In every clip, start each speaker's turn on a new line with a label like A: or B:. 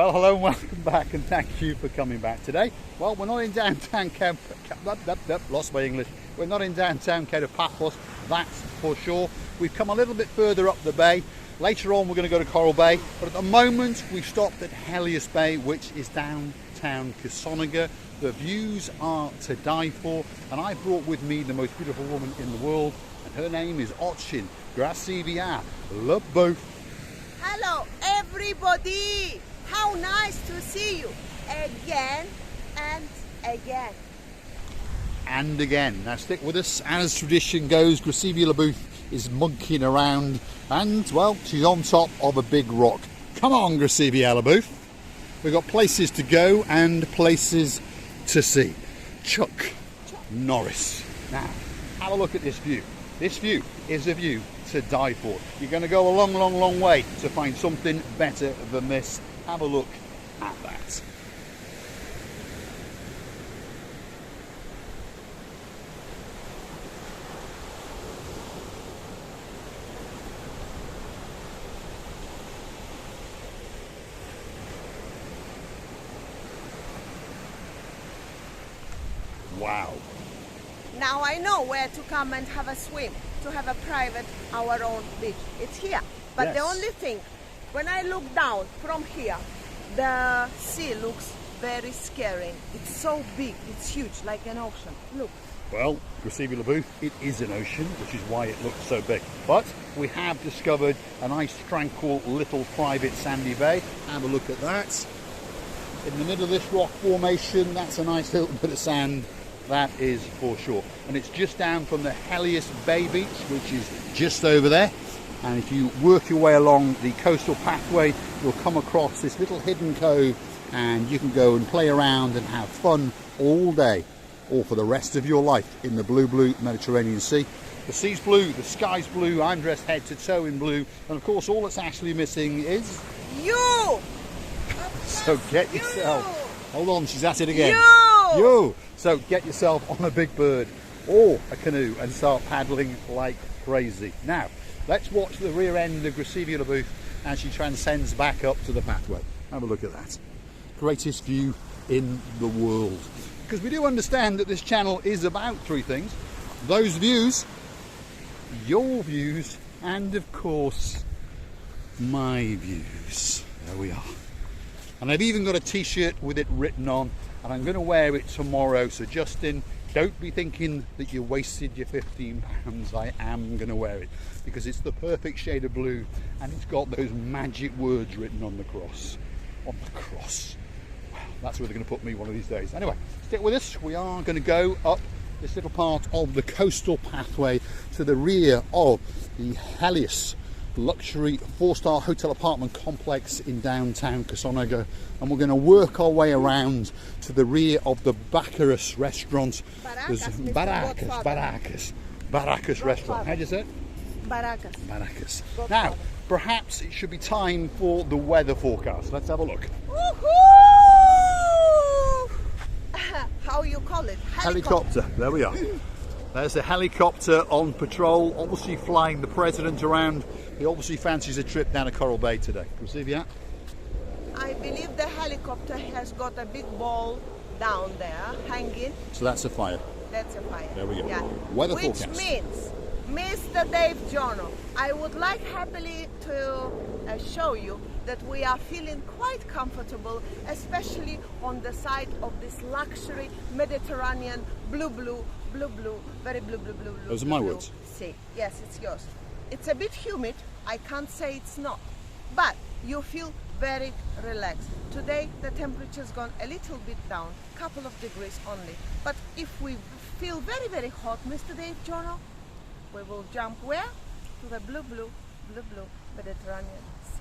A: Well, hello and welcome back, and thank you for coming back today. Well, we're not in downtown lost my English. We're not in downtown Paphos, that's for sure. We've come a little bit further up the bay. Later on we're going to go to Coral Bay, but at the moment we've stopped at Helios Bay, which is downtown Kissonerga. The views are to die for, and I brought with me the most beautiful woman in the world, and her name is Ochin Gracivia Lebouf.
B: Hello everybody! How nice to see you again and again.
A: And again. Now stick with us. As tradition goes, Gracivia Lebouf is monkeying around, and well, she's on top of a big rock. Come on, Gracivia Lebouf. We've got places to go and places to see. Chuck Norris. Now, have a look at this view. This view is a view to die for. You're going to go a long, long, long way to find something better than this. Have a look at that. Wow.
B: Now I know where to come and have a swim, to have a private, our own beach. It's here. But
A: Yes.
B: the only thing, when I look down from here, the sea looks very scary. It's so big, it's huge, like an ocean. Look.
A: Well, Gracivia Lebouf, it is an ocean, which is why it looks so big. But we have discovered a nice, tranquil, little private sandy bay. Have a look at that. In the middle of this rock formation, that's a nice little bit of sand. That is for sure. And it's just down from the Helios Bay beach, which is just over there. And if you work your way along the coastal pathway, you'll come across this little hidden cove, and you can go and play around and have fun all day, or for the rest of your life, in the blue Mediterranean Sea. The sea's blue, the sky's blue, I'm dressed head to toe in blue, and of course all that's actually missing is...
B: You!
A: So get yourself... Hold on, she's at it again.
B: You!
A: So get yourself on a big bird or a canoe and start paddling like crazy. Now, let's watch the rear end of Gracivia Lebouf as she transcends back up to the pathway. Have a look at that. Greatest view in the world. Because we do understand that this channel is about three things. Those views, your views, and of course, my views. There we are. And I've even got a t-shirt with it written on, and I'm going to wear it tomorrow. So Justin, don't be thinking that you wasted your £15. I am going to wear it because it's the perfect shade of blue, and it's got those magic words written on the cross. On the cross. Wow, that's where they're going to put me one of these days. Anyway, stick with us. We are going to go up this little part of the coastal pathway to the rear of the Helios luxury 4-star hotel apartment complex in downtown Kissonerga, and we're going to work our way around to the rear of the Barracus restaurant. Barracus restaurant. How do you say it?
B: Barracus.
A: Barracus. Now, perhaps it should be time for the weather forecast. Let's have a look.
B: Woohoo! How you call it?
A: Helicopter. There we are. There's the helicopter on patrol, obviously flying the president around. He obviously fancies a trip down to Coral Bay today. Gracivia?
B: I believe the helicopter has got a big ball down there hanging.
A: So that's a fire.
B: That's a fire.
A: There we go.
B: Yeah.
A: Weather
B: Which
A: forecast.
B: means, Mr. Dave Jono, I would like happily to show you that we are feeling quite comfortable, especially on the side of this luxury Mediterranean blue, very blue.
A: Those are my words.
B: See, yes, it's yours. It's a bit humid. I can't say it's not, but you feel very relaxed. Today the temperature's gone a little bit down, couple of degrees only. But if we feel very, very hot, Mr. Dave Jono, we will jump where? To the blue Mediterranean Sea.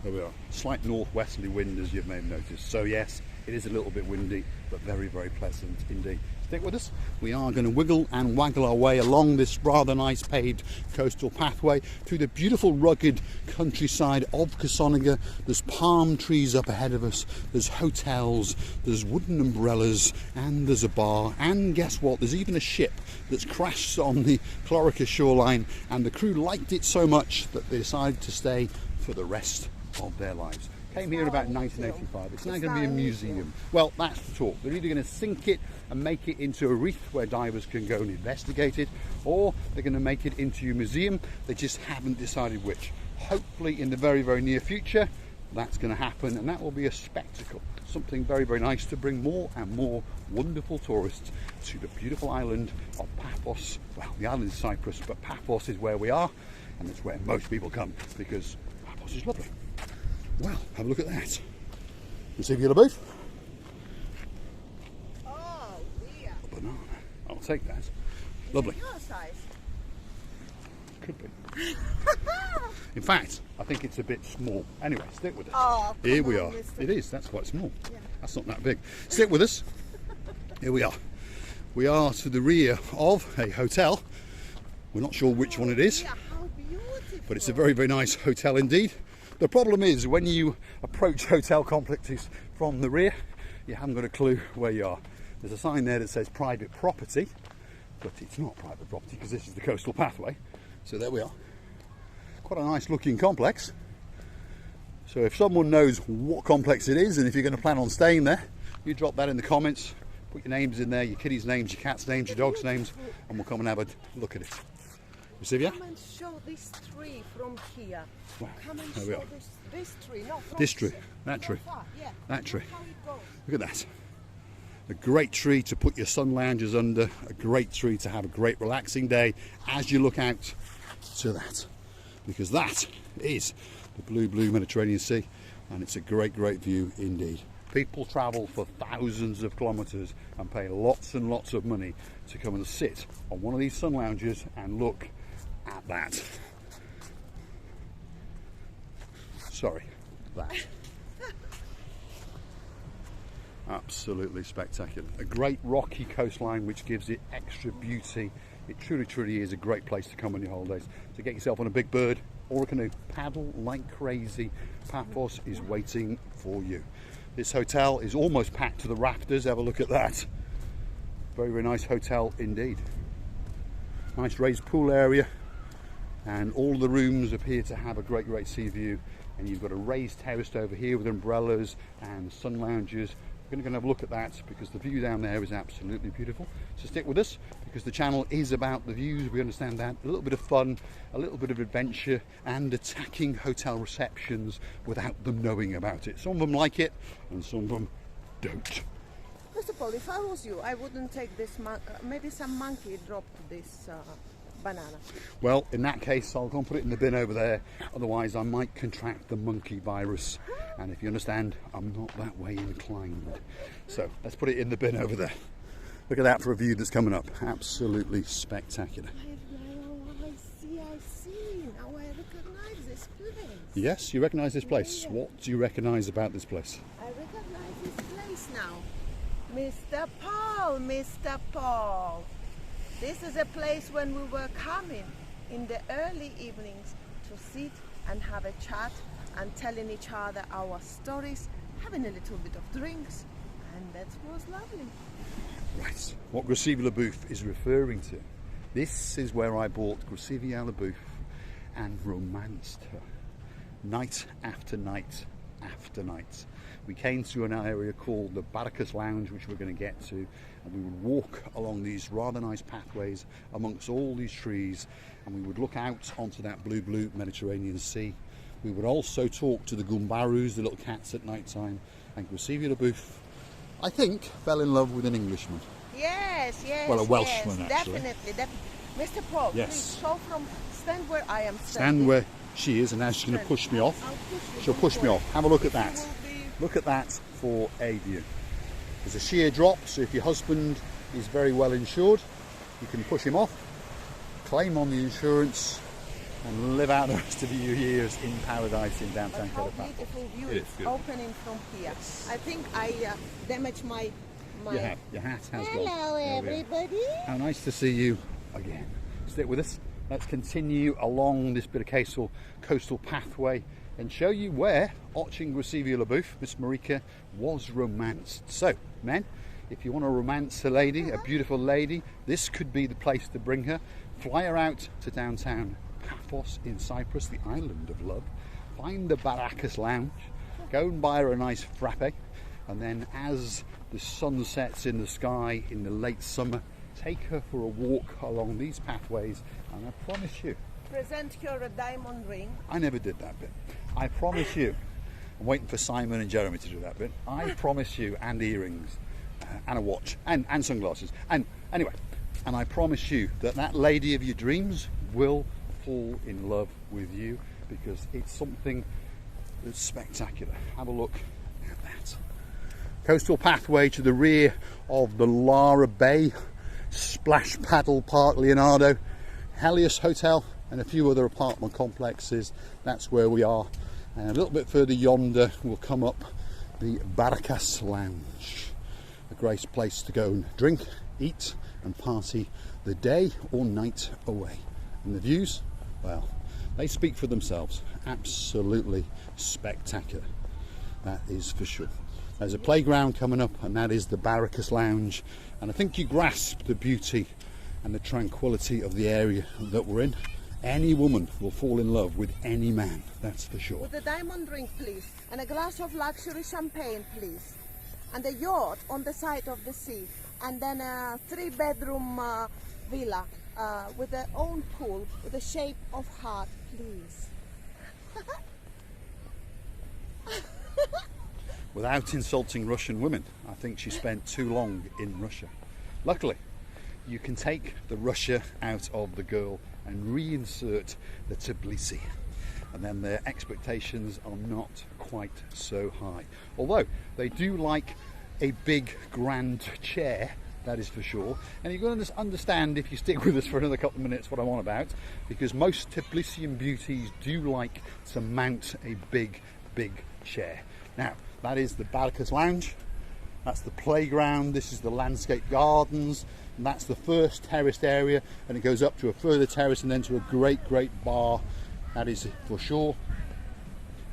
A: There we are. Slight northwesterly wind, as you may have noticed. So yes, it is a little bit windy, but very, very pleasant indeed. Stick with us. We are going to wiggle and waggle our way along this rather nice paved coastal pathway through the beautiful rugged countryside of Kissonerga. There's palm trees up ahead of us, there's hotels, there's wooden umbrellas, and there's a bar, and guess what, there's even a ship that's crashed on the Barracus shoreline, and the crew liked it so much that they decided to stay for the rest of their lives. Came here in about 1985. It's now going to be a museum. Well, that's the talk. They're either going to sink it and make it into a reef where divers can go and investigate it, or they're going to make it into a museum. They just haven't decided which. Hopefully in the very, very near future, that's going to happen, and that will be a spectacle. Something very, very nice to bring more and more wonderful tourists to the beautiful island of Paphos. Well, the island is Cyprus, but Paphos is where we are, and it's where most people come because Paphos is lovely. Well, have a look at that. You see the booth?
B: Oh, dear.
A: A banana. I'll take that. Lovely.
B: Your size.
A: Could be. In fact, I think it's a bit small. Anyway, stick with us.
B: Oh,
A: here we are.
B: Mr.
A: It is. That's quite small.
B: Yeah.
A: That's not that big. Stick with us. Here we are. We are to the rear of a hotel. We're not sure which one it is,
B: Yeah, how beautiful.
A: but it's a very, very nice hotel indeed. The problem is when you approach hotel complexes from the rear, you haven't got a clue where you are. There's a sign there that says private property, but it's not private property because this is the coastal pathway. So there we are. Quite a nice looking complex. So if someone knows what complex it is and if you're going to plan on staying there, you drop that in the comments. Put your names in there, your kiddies' names, your cats' names, your dogs' names, and we'll come and have a look at it. Receive
B: Come and show this tree from here.
A: Wow,
B: Come and
A: there we
B: show
A: are.
B: this tree. No, from
A: This tree,
B: here.
A: that tree,
B: From far, yeah.
A: that tree.
B: Look how it goes.
A: Look at that. A great tree to put your sun loungers under, a great tree to have a great relaxing day as you look out to that. Because that is the blue, blue Mediterranean Sea, and it's a great, great view indeed. People travel for thousands of kilometres and pay lots and lots of money to come and sit on one of these sun loungers and look at that. Sorry, that. Absolutely spectacular. A great rocky coastline which gives it extra beauty. It truly, truly is a great place to come on your holidays. So get yourself on a big bird or a canoe. Paddle like crazy. Paphos is waiting for you. This hotel is almost packed to the rafters. Have a look at that. Very, very nice hotel indeed. Nice raised pool area. And all the rooms appear to have a great, great sea view. And you've got a raised terrace over here with umbrellas and sun lounges. We're going to go and have a look at that because the view down there is absolutely beautiful. So stick with us because the channel is about the views. We understand that. A little bit of fun, a little bit of adventure, and attacking hotel receptions without them knowing about it. Some of them like it and some of them don't.
B: First of all, if I was you, I wouldn't take this. Maybe some monkey dropped this banana.
A: Well, in that case, I'll go and put it in the bin over there. Otherwise, I might contract the monkey virus. And if you understand, I'm not that way inclined. So let's put it in the bin over there. Look at that for a view that's coming up. Absolutely spectacular.
B: I see. Now I recognize this place.
A: Yes, you recognise this place. What do you recognise about this place?
B: I recognize this place now. Mr. Paul. This is a place when we were coming in the early evenings to sit and have a chat and telling each other our stories, having a little bit of drinks, and that was lovely.
A: Right, what Gracevia Leboeuf is referring to. This is where I bought Gracevia Leboeuf and romanced her. Night after night after night. We came to an area called the Barracus Lounge, which we're going to get to, and we would walk along these rather nice pathways amongst all these trees, and we would look out onto that blue, blue Mediterranean Sea. We would also talk to the gumbarus, the little cats at night time, and Gracevia Leboeuf, I think, fell in love with an Englishman.
B: Yes.
A: Well, a Welshman,
B: yes,
A: actually.
B: Definitely. Mr. Paul,
A: Yes.
B: please show from stand where I am standing.
A: Stand where she is, and now she's going to push me off.
B: I'll push you.
A: She'll
B: Don't
A: push me
B: worry.
A: off. Have a look at that.
B: You will be-
A: Look at that for a view. There's a sheer drop, so if your husband is very well insured, you can push him off, claim on the insurance, and live out the rest of your years in paradise in
B: But
A: downtown
B: how
A: Paphos.
B: beautiful view
A: It is
B: it's
A: beautiful.
B: opening from here. I think I damaged my.
A: Your hat has gone.
B: Hello,
A: There we are.
B: everybody.
A: How nice to see you again. Stick with us. Let's continue along this bit of coastal pathway and show you where watching Gracevia Leboeuf, Miss Marika, was romanced. So, men, if you want to romance a lady, a beautiful lady, this could be the place to bring her. Fly her out to downtown Paphos in Cyprus, the island of love. Find the Barracus Lounge, Go and buy her a nice frappe, and then as the sun sets in the sky in the late summer, take her for a walk along these pathways, and I promise you...
B: Present her a diamond ring.
A: I never did that bit. I promise you, I'm waiting for Simon and Jeremy to do that bit. I promise you, and earrings, and a watch, and sunglasses. And anyway, and I promise you that that lady of your dreams will fall in love with you, because it's something that's spectacular. Have a look at that. Coastal pathway to the rear of the Lara Bay, Splash Paddle Park Leonardo, Helios Hotel, and a few other apartment complexes. That's where we are. And a little bit further yonder we'll come up the Barracus Lounge, a great place to go and drink, eat and party the day or night away. And the views, well, they speak for themselves. Absolutely spectacular, that is for sure. There's a playground coming up, and that is the Barracus Lounge, and I think you grasp the beauty and the tranquility of the area that we're in. Any woman will fall in love with any man, that's for sure.
B: With a diamond ring, please, and a glass of luxury champagne, please, and a yacht on the side of the sea, and then a 3-bedroom villa with their own pool with the shape of heart, please.
A: Without insulting Russian women, I think she spent too long in Russia. Luckily, you can take the Russia out of the girl and reinsert the Tbilisi, and then their expectations are not quite so high. Although they do like a big grand chair, that is for sure. And you're going to understand, if you stick with us for another couple of minutes, what I'm on about, because most Tbilisian beauties do like to mount a big chair. Now, that is the Barracus Lounge, that's the playground, this is the landscape gardens, and that's the first terraced area, and it goes up to a further terrace and then to a great bar, that is for sure.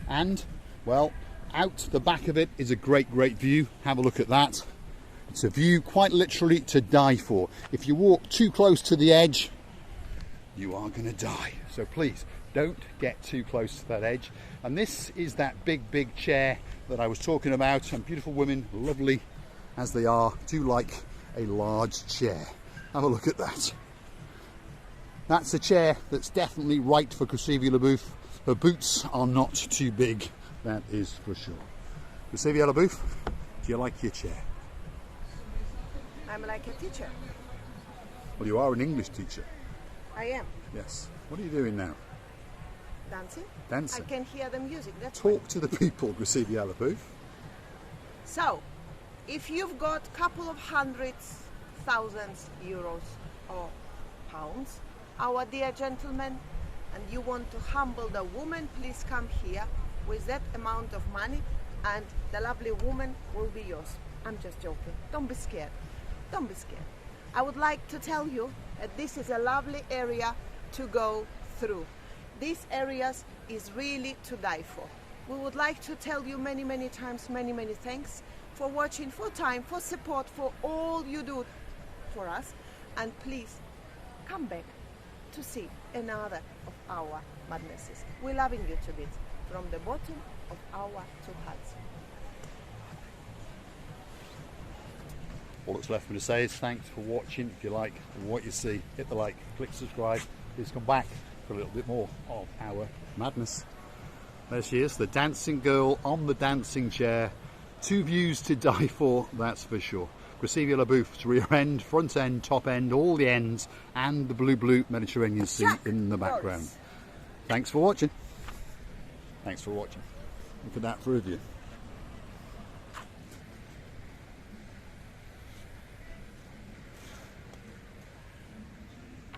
A: And, well, out the back of it is a great view. Have a look at that. It's a view quite literally to die for. If you walk too close to the edge, you are going to die. So please, don't get too close to that edge. And this is that big chair that I was talking about, and beautiful women, lovely as they are, do like a large chair. Have a look at that. That's a chair that's definitely right for Crasivia LaBouffe. Her boots are not too big, that is for sure. Crasivia LaBouffe, do you like your chair?
B: I'm like a teacher.
A: Well, you are an English teacher.
B: I am.
A: Yes. What are you doing now?
B: Dancing?
A: Dancing.
B: I can hear the music. That's
A: Talk
B: why.
A: to the people, Crasivia LaBouffe.
B: So, if you've got a couple of hundreds, thousands euros or pounds, our dear gentlemen, and you want to humble the woman, please come here with that amount of money, and the lovely woman will be yours. I'm just joking. Don't be scared. Don't be scared. I would like to tell you that this is a lovely area to go through. These areas is really to die for. We would like to tell you many times, many thanks for watching, for time, for support, for all you do for us. And please come back to see another of our madnesses. We're loving you to bits from the bottom of our two hearts.
A: All that's left for me to say is thanks for watching. If you like what you see, hit the like, click subscribe. Please come back for a little bit more of our madness. There she is, the dancing girl on the dancing chair. Two views to die for, that's for sure. Crasivia LaBouffe's rear end, front end, top end, all the ends, and the blue Mediterranean Sea in the background. Thanks for watching. Thanks for watching. Look at that for a review.